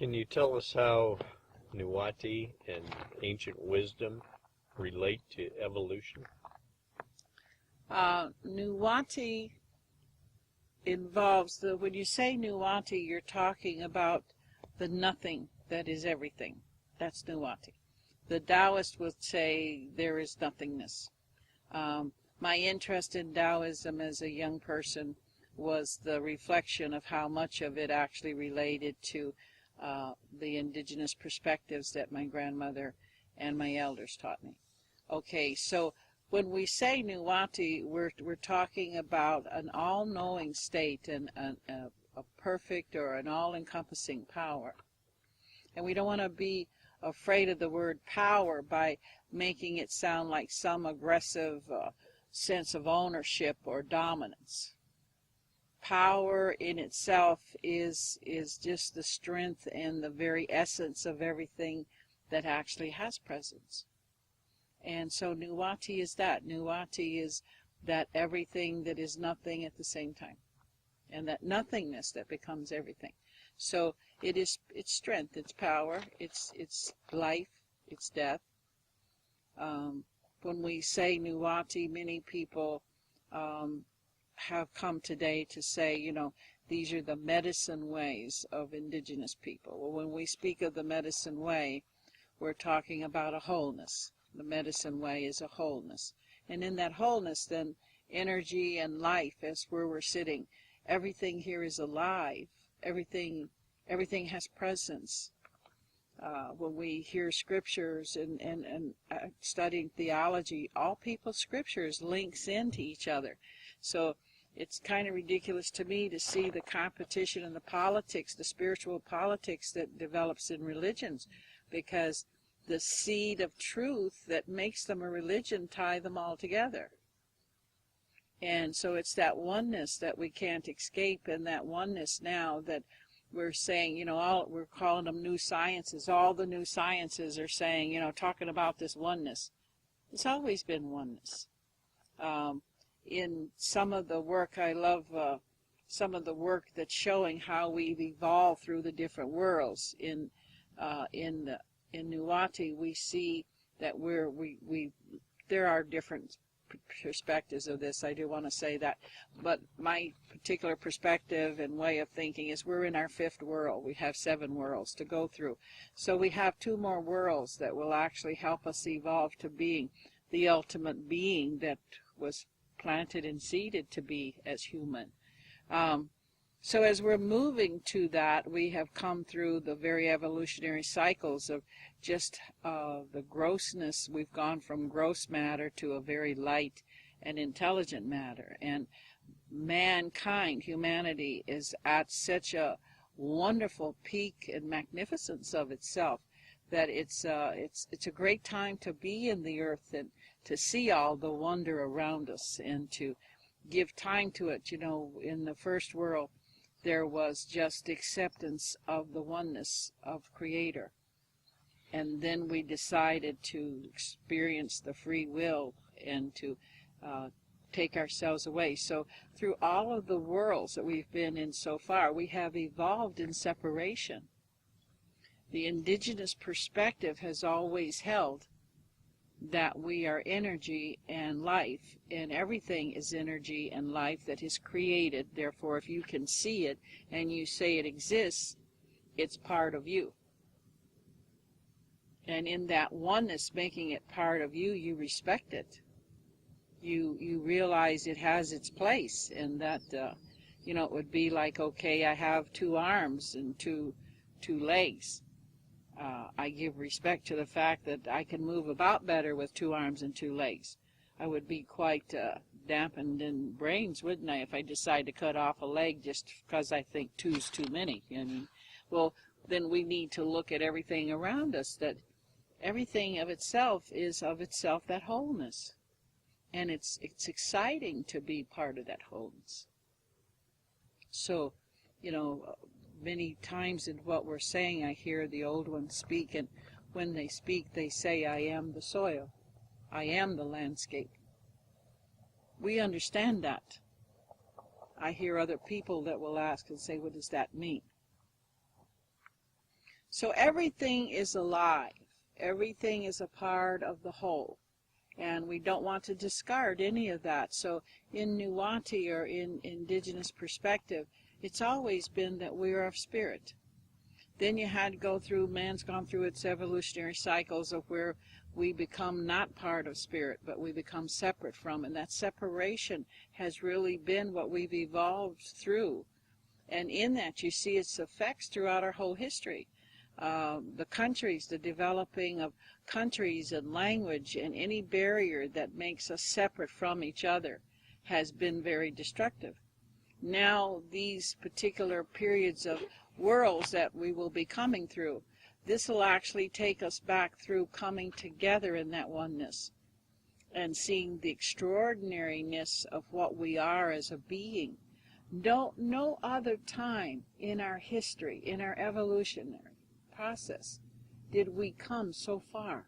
Can you tell us how Nuwati and ancient wisdom relate to evolution? Nuwati involves when you say Nuwati, you're talking about the nothing that is everything. That's Nuwati. The Taoist would say there is nothingness. My interest in Taoism as a young person was the reflection of how much of it actually related to the indigenous perspectives that my grandmother and my elders taught me. Okay, so when we say Nuwati, we're talking about an all-knowing state and a perfect or an all-encompassing power. And we don't want to be afraid of the word power by making it sound like some aggressive sense of ownership or dominance. Power in itself is just the strength and the very essence of everything that actually has presence. And so Nuwati is that. Nuwati is that everything that is nothing at the same time. And that nothingness that becomes everything. So it's strength, it's power, it's life, it's death. When we say Nuwati, many people have come today to say, these are the medicine ways of indigenous people. Well, when we speak of the medicine way, we're talking about a wholeness. The medicine way is a wholeness. And in that wholeness, then, energy and life, as where we're sitting, everything here is alive. Everything has presence. When we hear scriptures and studying theology, all people's scriptures links into each other. So it's kind of ridiculous to me to see the competition and the politics, the spiritual politics that develops in religions, because the seed of truth that makes them a religion tie them all together. And so it's that oneness that we can't escape, and that oneness now that we're saying, we're calling them new sciences. All the new sciences are saying, talking about this oneness. It's always been oneness. In some of the work, I love some of the work that's showing how we've evolved through the different worlds. In Nuwati, we see that there are different perspectives of this. I do want to say that, but my particular perspective and way of thinking is we're in our fifth world. We have 7 worlds to go through, so we have 2 more worlds that will actually help us evolve to being the ultimate being that was planted and seeded to be as human. So as we're moving to that, we have come through the very evolutionary cycles of just the grossness. We've gone from gross matter to a very light and intelligent matter. And mankind, humanity, is at such a wonderful peak and magnificence of itself that it's a great time to be in the earth and to see all the wonder around us and to give time to it. In the first world, there was just acceptance of the oneness of Creator. And then we decided to experience the free will and to take ourselves away. So through all of the worlds that we've been in so far, we have evolved in separation. The indigenous perspective has always held that we are energy and life, and everything is energy and life that is created. Therefore, if you can see it and you say it exists, it's part of you. And in that oneness, making it part of you, you respect it. You realize it has its place, and that, it would be like, okay, I have 2 arms and two legs. I give respect to the fact that I can move about better with 2 arms and 2 legs. I would be quite dampened in brains, wouldn't I, if I decide to cut off a leg just because I think 2's too many. Well, then we need to look at everything around us, that everything of itself is of itself that wholeness. And it's exciting to be part of that wholeness. So, many times in what we're saying, I hear the old ones speak, and when they speak, they say, I am the soil. I am the landscape. We understand that. I hear other people that will ask and say, what does that mean? So everything is alive. Everything is a part of the whole. And we don't want to discard any of that. So in Nuwauti, or in indigenous perspective, it's always been that we are of spirit. Then you had to go through, man's gone through its evolutionary cycles of where we become not part of spirit, but we become separate from. And that separation has really been what we've evolved through. And in that you see its effects throughout our whole history. The countries, the developing of countries and language, and any barrier that makes us separate from each other has been very destructive. Now these particular periods of worlds that we will be coming through, this will actually take us back through coming together in that oneness and seeing the extraordinariness of what we are as a being. No other time in our history, in our evolutionary process, did we come so far.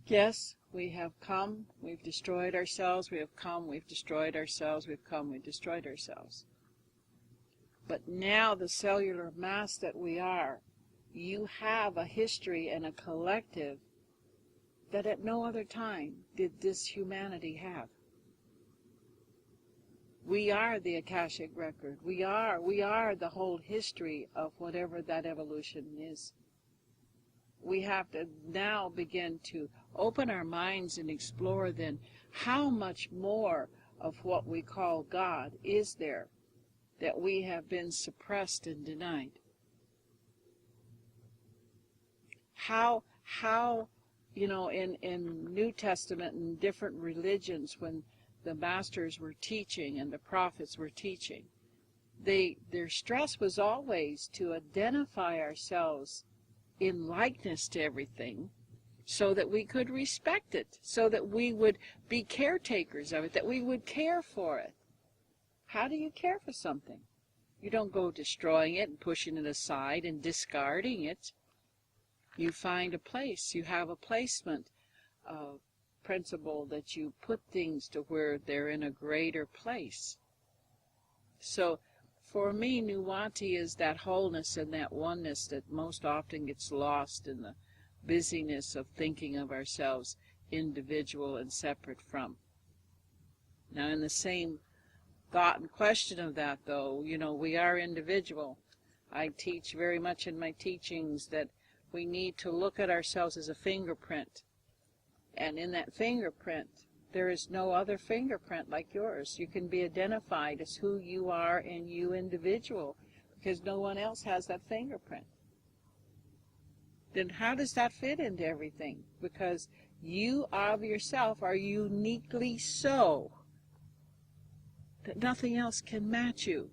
Yes, we have come, we've destroyed ourselves, we have come, we've destroyed ourselves, we've come, we've destroyed ourselves. But now the cellular mass that we are, you have a history and a collective that at no other time did this humanity have. We are the Akashic record. We are the whole history of whatever that evolution is. We have to now begin to open our minds and explore then how much more of what we call God is there that we have been suppressed and denied. How in New Testament and different religions, when the masters were teaching and the prophets were teaching, their stress was always to identify ourselves in likeness to everything so that we could respect it, so that we would be caretakers of it, that we would care for it. How do you care for something? You don't go destroying it and pushing it aside and discarding it. You find a place, you have a placement principle that you put things to where they're in a greater place. So for me, Nuwauti is that wholeness and that oneness that most often gets lost in the busyness of thinking of ourselves individual and separate from. Now in the same thought and question of that, though, we are individual. I teach very much in my teachings that we need to look at ourselves as a fingerprint. And in that fingerprint, there is no other fingerprint like yours. You can be identified as who you are and you individual, because no one else has that fingerprint. Then how does that fit into everything? Because you of yourself are uniquely so that nothing else can match you.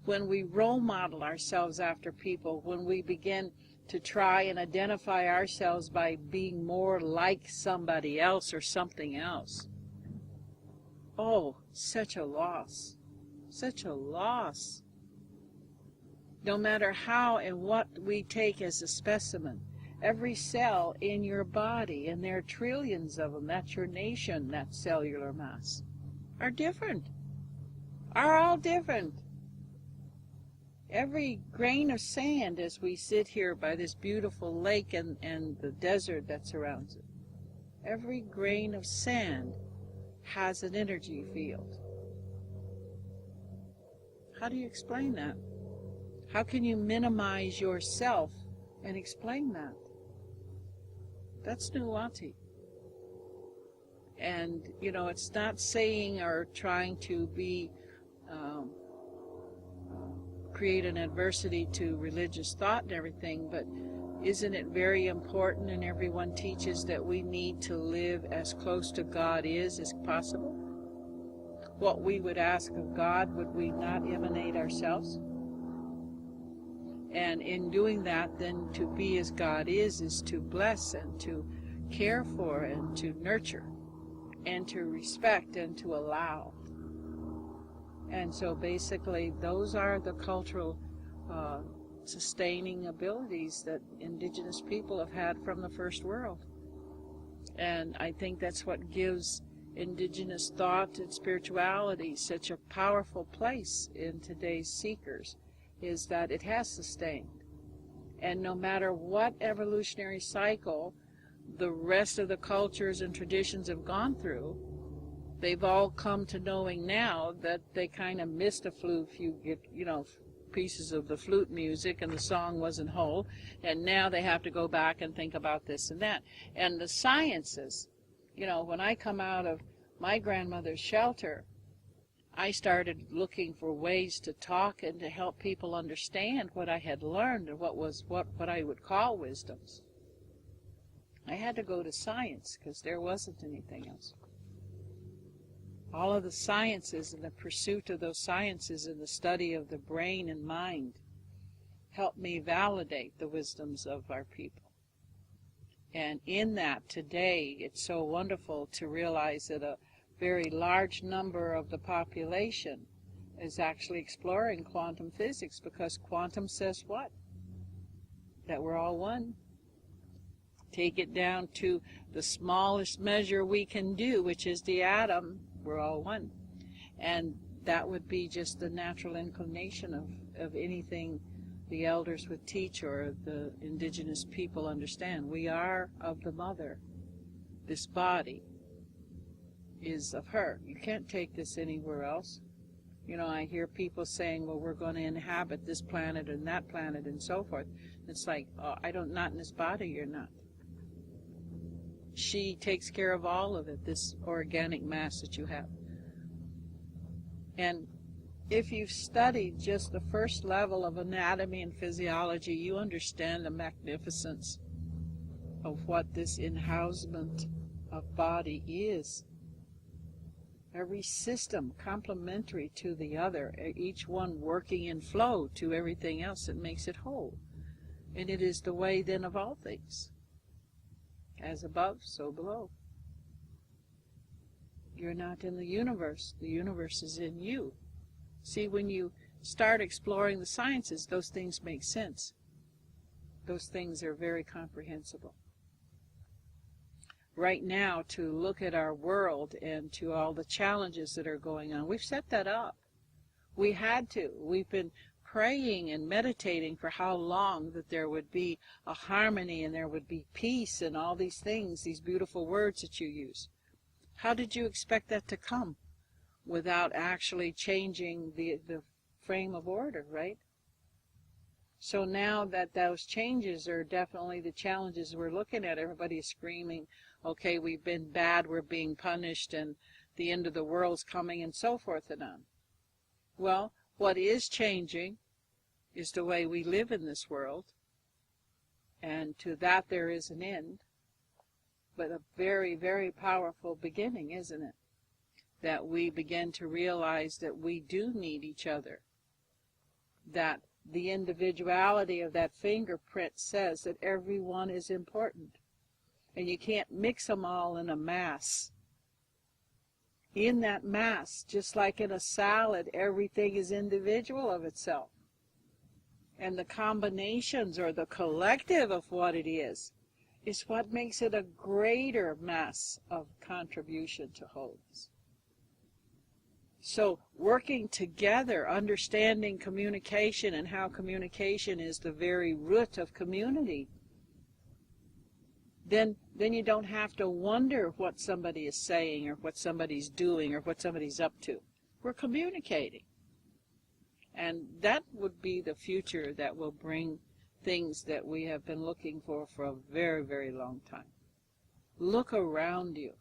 When we role model ourselves after people, when we begin to try and identify ourselves by being more like somebody else or something else. Oh, such a loss. Such a loss. No matter how and what we take as a specimen, every cell in your body, and there are trillions of them, that's your nation, that cellular mass, are different. Are all different. Every grain of sand as we sit here by this beautiful lake and the desert that surrounds it, every grain of sand has an energy field. How do you explain that? How can you minimize yourself and explain that? That's Nuwauti. And, it's not saying or trying to be create an adversity to religious thought and everything, but isn't it very important, and everyone teaches, that we need to live as close to God as possible? What we would ask of God, would we not emanate ourselves? And in doing that, then to be as God is to bless and to care for and to nurture and to respect and to allow. And so basically those are the cultural sustaining abilities that indigenous people have had from the first world. And I think that's what gives indigenous thought and spirituality such a powerful place in today's seekers, is that it has sustained. And no matter what evolutionary cycle the rest of the cultures and traditions have gone through, they've all come to knowing now that they kind of missed a few, pieces of the flute music and the song wasn't whole, and now they have to go back and think about this and that. And the sciences, when I come out of my grandmother's shelter, I started looking for ways to talk and to help people understand what I had learned and what I would call wisdoms. I had to go to science because there wasn't anything else. All of the sciences and the pursuit of those sciences and the study of the brain and mind helped me validate the wisdoms of our people. And in that, today, it's so wonderful to realize that a very large number of the population is actually exploring quantum physics, because quantum says what? That we're all one. Take it down to the smallest measure we can do, which is the atom. We're all one. And that would be just the natural inclination of anything the elders would teach or the indigenous people understand. We are of the mother. This body is of her. You can't take this anywhere else. I hear people saying, well, we're going to inhabit this planet and that planet and so forth. It's like, oh, not in this body, you're not. She takes care of all of it, this organic mass that you have. And if you've studied just the first level of anatomy and physiology, you understand the magnificence of what this enhousement of body is. Every system complementary to the other, each one working in flow to everything else that makes it whole. And it is the way then of all things. As above, so below. You're not in the universe is in you. See, when you start exploring the sciences, those things make sense. Those things are very comprehensible. Right now, to look at our world and to all the challenges that are going on, we've set that up. We had to. We've been praying and meditating for how long that there would be a harmony and there would be peace and all these things, these beautiful words that you use. How did you expect that to come without actually changing the frame of order, right? So now that those changes are definitely the challenges we're looking at, everybody is screaming, okay, we've been bad, we're being punished, and the end of the world's coming, and so forth and on. Well, what is changing is the way we live in this world, and to that there is an end, but a very, very powerful beginning, isn't it? That we begin to realize that we do need each other, that the individuality of that fingerprint says that everyone is important, and you can't mix them all in a mass. In that mass, just like in a salad, everything is individual of itself. And the combinations or the collective of what it is what makes it a greater mass of contribution to wholeness. So working together, understanding communication and how communication is the very root of community, then you don't have to wonder what somebody is saying or what somebody's doing or what somebody's up to. We're communicating. And that would be the future that will bring things that we have been looking for a very, very long time. Look around you.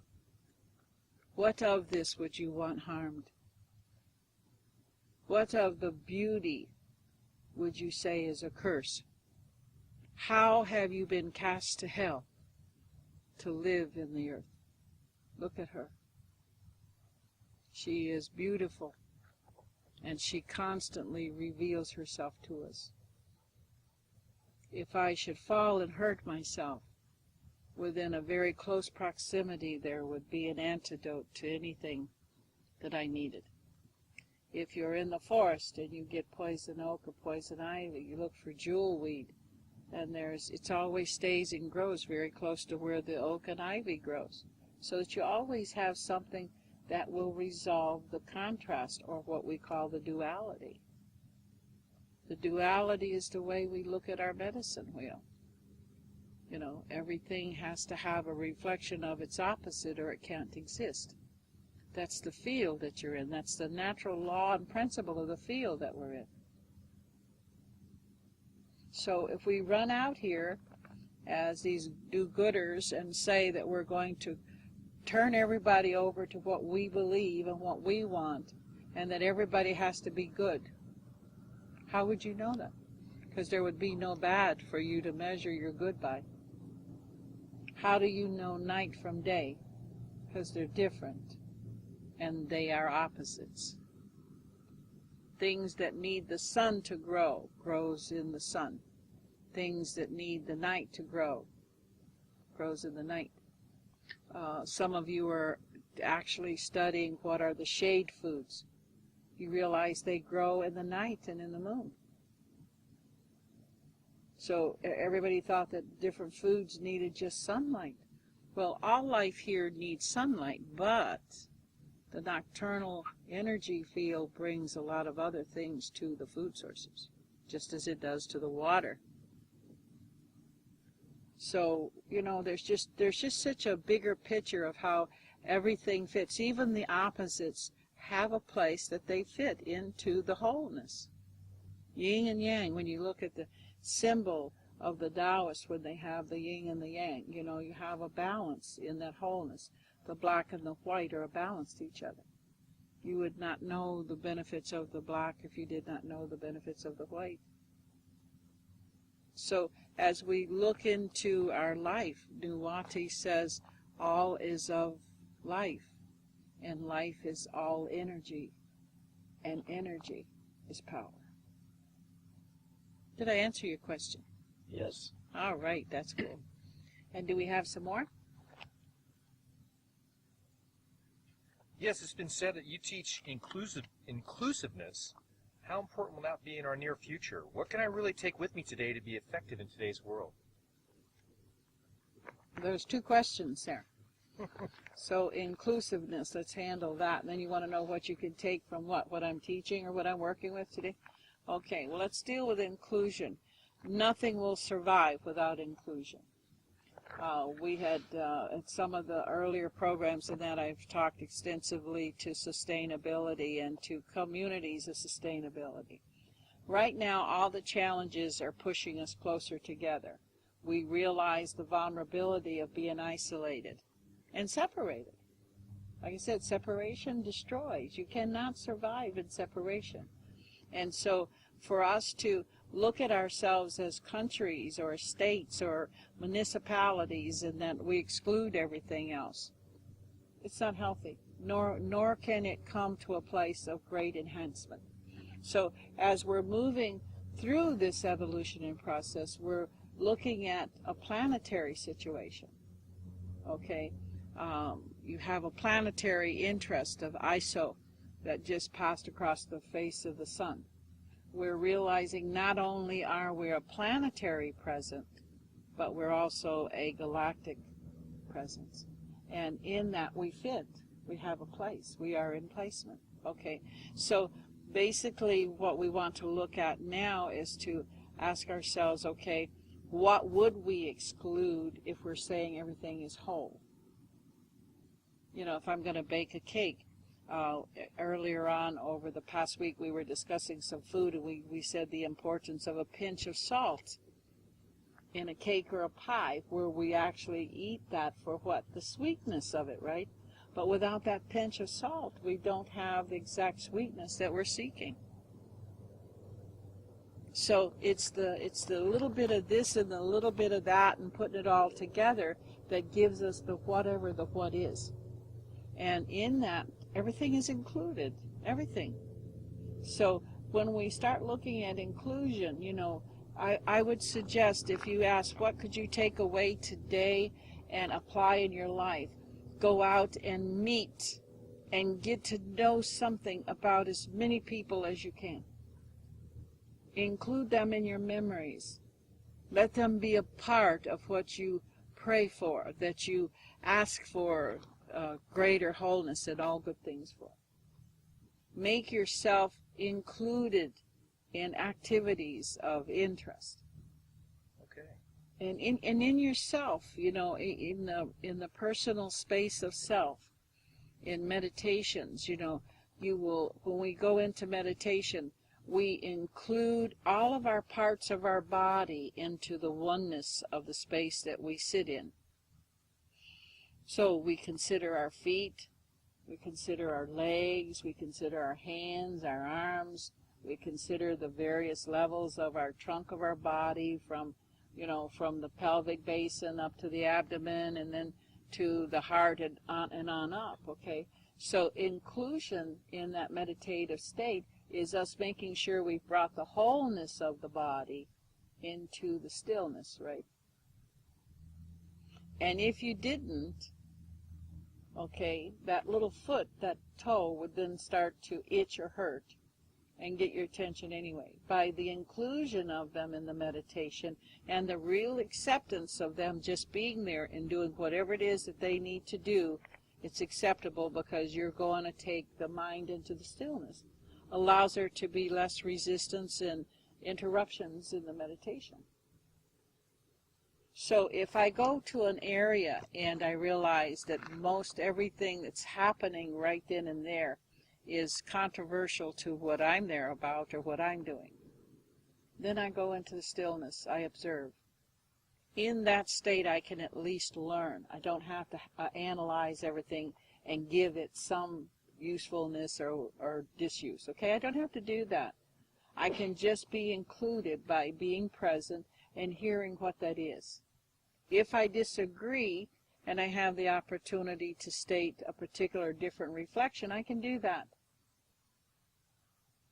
What of this would you want harmed? What of the beauty would you say is a curse? How have you been cast to hell to live in the earth? Look at her. She is beautiful, and she constantly reveals herself to us. If I should fall and hurt myself, within a very close proximity there would be an antidote to anything that I needed. If you're in the forest and you get poison oak or poison ivy, you look for jewelweed, and it always stays and grows very close to where the oak and ivy grows, so that you always have something that will resolve the contrast, or what we call the duality. The duality is the way we look at our medicine wheel. You know, everything has to have a reflection of its opposite or it can't exist. That's the field that you're in. That's the natural law and principle of the field that we're in. So if we run out here as these do-gooders and say that we're going to turn everybody over to what we believe and what we want, and that everybody has to be good, how would you know that? Because there would be no bad for you to measure your good by. How do you know night from day? Because they're different, and they are opposites. Things that need the sun to grow, grows in the sun. Things that need the night to grow, grows in the night. Some of you are actually studying what are the shade foods. You realize they grow in the night and in the moon. So everybody thought that different foods needed just sunlight. Well, all life here needs sunlight, but the nocturnal energy field brings a lot of other things to the food sources, just as it does to the water. So, you know, there's just such a bigger picture of how everything fits. Even the opposites have a place that they fit into the wholeness. Yin and yang, when you look at the symbol of the Taoists, when they have the yin and the yang, you know, you have a balance in that wholeness. The black and the white are a balance to each other. You would not know the benefits of the black if you did not know the benefits of the white. So as we look into our life, Nuwati says all is of life, and life is all energy, and energy is power. Did I answer your question? Yes. All right, that's good. And do we have some more? Yes, it's been said that you teach inclusiveness. How important will that be in our near future? What can I really take with me today to be effective in today's world? There's two questions there. So inclusiveness, let's handle that. And then you want to know what you can take from what I'm teaching or what I'm working with today? Okay, well, let's deal with inclusion. Nothing will survive without inclusion. We had, at some of the earlier programs in that, I've talked extensively to sustainability and to communities of sustainability. Right now, all the challenges are pushing us closer together. We realize the vulnerability of being isolated and separated. Like I said, separation destroys. You cannot survive in separation. And so for us to look at ourselves as countries or states or municipalities and that we exclude everything else, it's not healthy, nor can it come to a place of great enhancement. So as we're moving through this evolutionary process, we're looking at a planetary situation. Okay, you have a planetary interest of ISO that just passed across the face of the sun. We're realizing not only are we a planetary presence, but we're also a galactic presence. And in that we fit. We have a place. We are in placement. Okay, so basically what we want to look at now is to ask ourselves, okay, what would we exclude if we're saying everything is whole? You know, if I'm going to bake a cake, earlier on over the past week we were discussing some food, and we said the importance of a pinch of salt in a cake or a pie, where we actually eat that for what? The sweetness of it, right? But without that pinch of salt, we don't have the exact sweetness that we're seeking. So it's the little bit of this and the little bit of that and putting it all together that gives us the whatever the what is. And in that, everything is included, everything. So when we start looking at inclusion, you know, I would suggest, if you ask what could you take away today and apply in your life, go out and meet and get to know something about as many people as you can. Include them in your memories. Let them be a part of what you pray for, that you ask for greater wholeness and all good things for. Make yourself included in activities of interest. Okay. And in yourself, you know, in the personal space of self, in meditations, you know, you will, when we go into meditation, we include all of our parts of our body into the oneness of the space that we sit in. So we consider our feet, we consider our legs, we consider our hands, our arms, we consider the various levels of our trunk of our body, from, you know, from the pelvic basin up to the abdomen, and then to the heart, and on up, okay? So inclusion in that meditative state is us making sure we've brought the wholeness of the body into the stillness, right? And if you didn't, okay, that little foot, that toe, would then start to itch or hurt and get your attention anyway. By the inclusion of them in the meditation and the real acceptance of them just being there and doing whatever it is that they need to do, it's acceptable because you're going to take the mind into the stillness. Allows there to be less resistance and interruptions in the meditation. So if I go to an area and I realize that most everything that's happening right then and there is controversial to what I'm there about or what I'm doing, then I go into the stillness, I observe. In that state I can at least learn. I don't have to analyze everything and give it some usefulness or disuse, okay? I don't have to do that. I can just be included by being present and hearing what that is. If I disagree and I have the opportunity to state a particular different reflection, I can do that.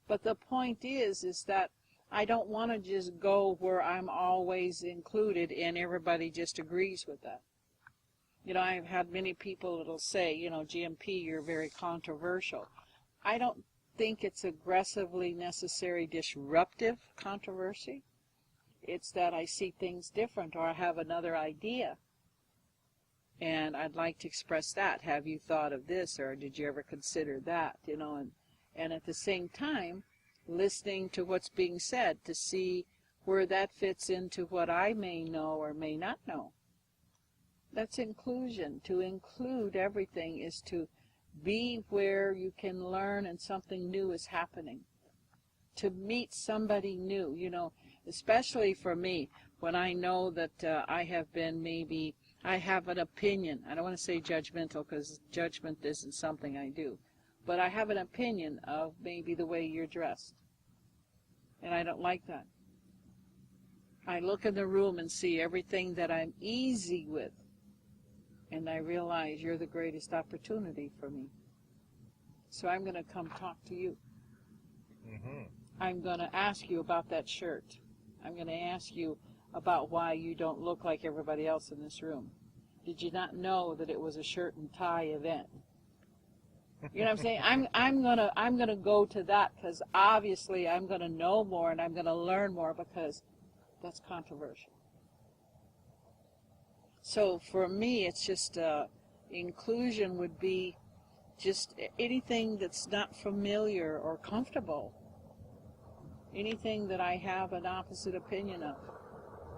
But the point is that I don't want to just go where I'm always included and everybody just agrees with that. You know, I've had many people that'll say, you know, GMP, you're very controversial. I don't think it's aggressively necessary disruptive controversy. It's that I see things different or I have another idea. And I'd like to express that. Have you thought of this, or did you ever consider that? You know, and at the same time, listening to what's being said to see where that fits into what I may know or may not know. That's inclusion. To include everything is to be where you can learn and something new is happening. To meet somebody new, you know, especially for me, when I know that I have been maybe, I have an opinion. I don't want to say judgmental because judgment isn't something I do. But I have an opinion of maybe the way you're dressed. And I don't like that. I look in the room and see everything that I'm easy with. And I realize you're the greatest opportunity for me. So I'm going to come talk to you. Mm-hmm. I'm going to ask you about that shirt. I'm going to ask you about why you don't look like everybody else in this room. Did you not know that it was a shirt and tie event? You know what I'm saying? I'm gonna go to that because obviously I'm gonna know more and I'm gonna learn more because that's controversial. So for me, it's just inclusion would be just anything that's not familiar or comfortable, anything that I have an opposite opinion of.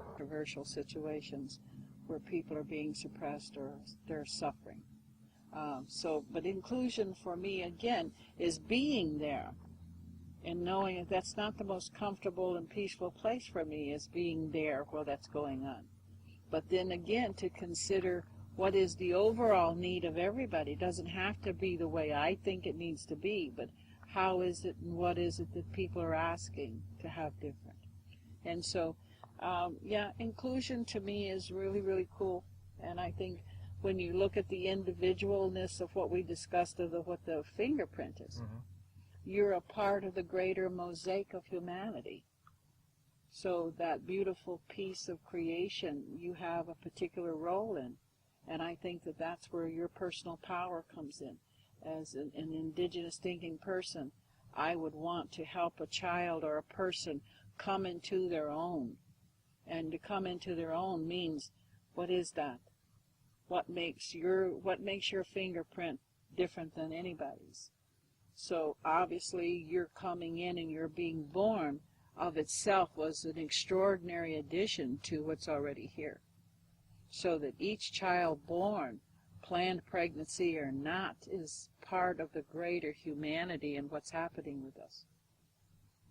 Controversial situations where people are being suppressed or they're suffering. But inclusion for me, again, is being there and knowing that that's not the most comfortable and peaceful place for me, is being there while that's going on. But then again, to consider what is the overall need of everybody. It doesn't have to be the way I think it needs to be, but how is it and what is it that people are asking to have different? And so, inclusion to me is really, really cool. And I think when you look at the individualness of what we discussed of what the fingerprint is, you're a part of the greater mosaic of humanity. So that beautiful piece of creation you have a particular role in. And I think that that's where your personal power comes in. As an indigenous thinking person, I would want to help a child or a person come into their own. And to come into their own means, what is that? What makes your fingerprint different than anybody's? So obviously you're coming in and you're being born of itself was an extraordinary addition to what's already here. So that each child born, planned pregnancy or not, is part of the greater humanity and what's happening with us.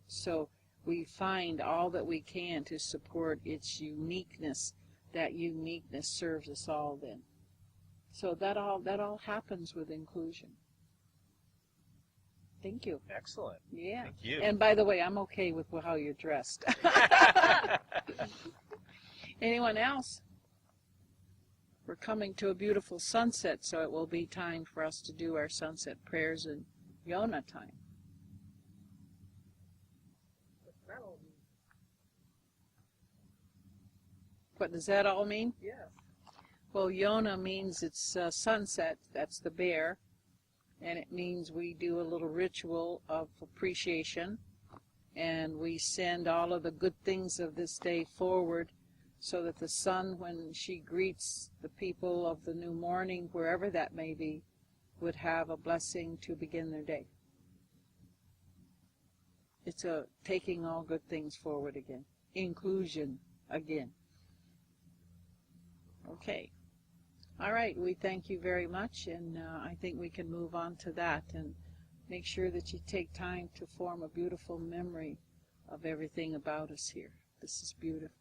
So we find all that we can to support its uniqueness. That uniqueness serves us all then. So that all happens with inclusion. Thank you. Excellent. Yeah. Thank you. And by the way, I'm okay with how you're dressed. Anyone else? We're coming to a beautiful sunset, so it will be time for us to do our sunset prayers in Yona time. What does that all mean? Yes. Well, Yona means it's sunset, that's the bear, and it means we do a little ritual of appreciation, and we send all of the good things of this day forward so that the sun, when she greets the people of the new morning, wherever that may be, would have a blessing to begin their day. It's a taking all good things forward again. Inclusion again. Okay. All right, we thank you very much, and I think we can move on to that and make sure that you take time to form a beautiful memory of everything about us here. This is beautiful.